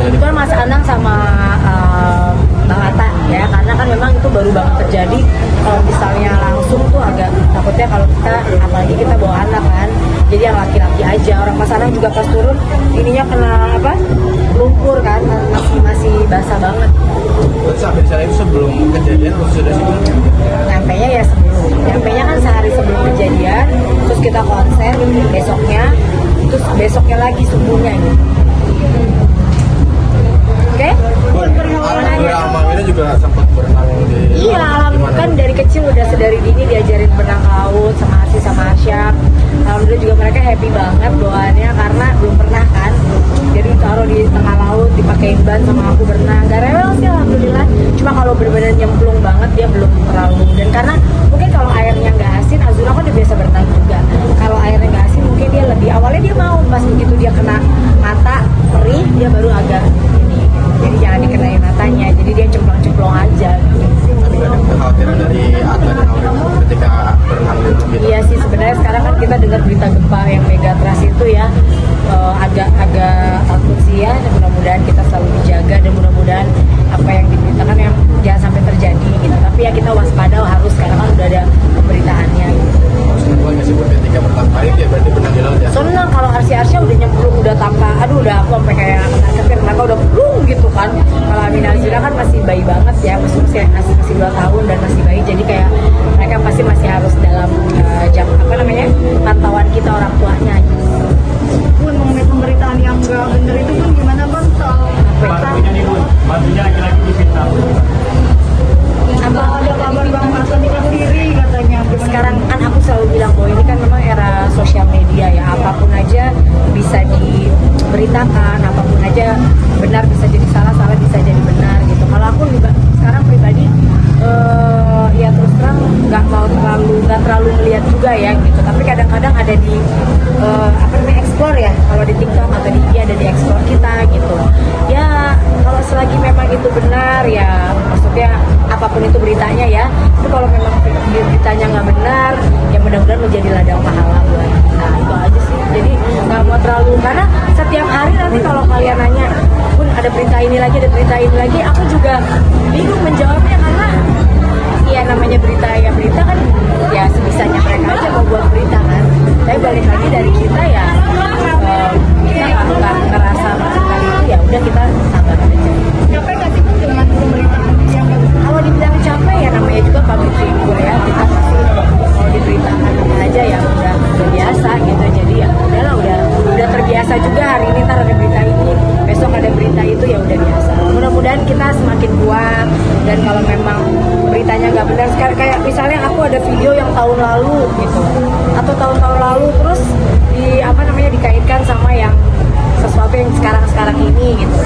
kebetulan Mas Anang sama Bang Atta ya, karena kan memang itu baru banget terjadi. Kalau misalnya langsung tuh agak takutnya kalau kita, apalagi kita bawa anak kan, jadi yang laki-laki aja. Orang Mas Anang juga pas turun ininya kena apa, lumpur kan, masih basah banget. Terus sampai di sana itu sebelum kejadian atau sudah sih? Nyampenya ya sebelum, nyampenya kan sehari sebelum kejadian, terus kita konser besoknya, terus besoknya lagi subuhnya gitu. Oke? Alhamdulillah ini juga sempat berenang di. Iya, alhamdulillah kan dari kecil udah sedari dini diajarin berenang laut sama Asi sama Asyap. Alhamdulillah juga mereka happy banget bawaannya karena belum pernah kan. Jadi taruh di tengah laut dipakein ban sama aku berenang. Gak rewel sih alhamdulillah. Cuma kalau benar-benar nyemplung banget dia belum terlalu. Dan karena mungkin kalau airnya nggak asin, Azura kan udah biasa berenang juga. Kalau airnya nggak asin mungkin dia lebih, awalnya dia mau, pas begitu dia kena mata perih dia baru agak ini. Jadi jangan dikenain matanya, jadi dia cemplung-cemplung aja. Tapi nggak ada kekhawatiran dari Atta dan Aurel ketika berenang gitu. Iya sih, sebenarnya sekarang kan kita dengar berita gempa yang megatrust itu ya, agak takut sih ya. Mudah-mudahan kita selalu dijaga dan mudah-mudahan apa yang diberitakan yang jangan sampai terjadi gitu. Tapi ya kita waspada harus, karena kan udah ada pemberitaannya gitu. Senang nggak sih buat ketika pertama kali dia berarti berenang di laut ya? Senang kalau Arsya udah nyemplung, udah tanpa, aduh udah aku sampai kayak anak-anak mereka udah plung gitu kan. Kalau Amin Azura kan masih bayi banget ya, masih 2 tahun dan masih bayi, jadi kayak mereka pasti masih harus dalam jam apa namanya, pantauan kita orang tuanya gitu. Bun, mengenai pemberitaan yang nggak bener itu pun gimana bang soal Bantunya nih Bun, bantunya laki-laki difitnah. apa ada kabar bang Hasan nikah sendiri katanya? Gimana? Sekarang kan aku selalu bilang bahwa ini kan memang era sosial media ya, apapun aja bisa diberitakan, apapun aja benar bisa jadi salah, salah bisa jadi benar gitu. Kalau aku juga sekarang pribadi ya terus terang nggak terlalu melihat juga ya gitu. Tapi kadang-kadang ada di apa namanya, explore ya, kalau di TikTok atau di IG ada di explore kita gitu. Ya kalau selagi memang itu benar ya, maksudnya apapun itu beritanya ya, itu kalau memang beritanya nggak benar ya mudah-mudahan menjadi ladang pahala buat kita, itu aja sih. Jadi nggak mau terlalu, karena setiap hari nanti kalau kalian nanya pun ada berita ini lagi, ada berita ini lagi, aku juga bingung menjawabnya karena ya namanya berita ya, berita kan ya sebisanya mereka aja mau buat berita kan. Tapi balik lagi dari kita ya, kita nggak ngerasa sekali itu, ya udah kita sabar aja. Capek nggak sih dengan pemberitaan yang Kalau dibilang capek ya namanya juga public figure ya, kita pasti mau diberitakan aja ya udah biasa gitu. Jadi ya udahlah, udah terbiasa juga. Hari ini ntar ada berita ini, besok ada berita itu, ya udah biasa. Mudah-mudahan kita semakin kuat, dan kalau memang beritanya nggak benar, sekarang kayak misalnya aku ada video yang tahun lalu gitu atau tahun-tahun lalu terus di apa namanya dikaitkan sama yang sesuatu yang sekarang ini gitu.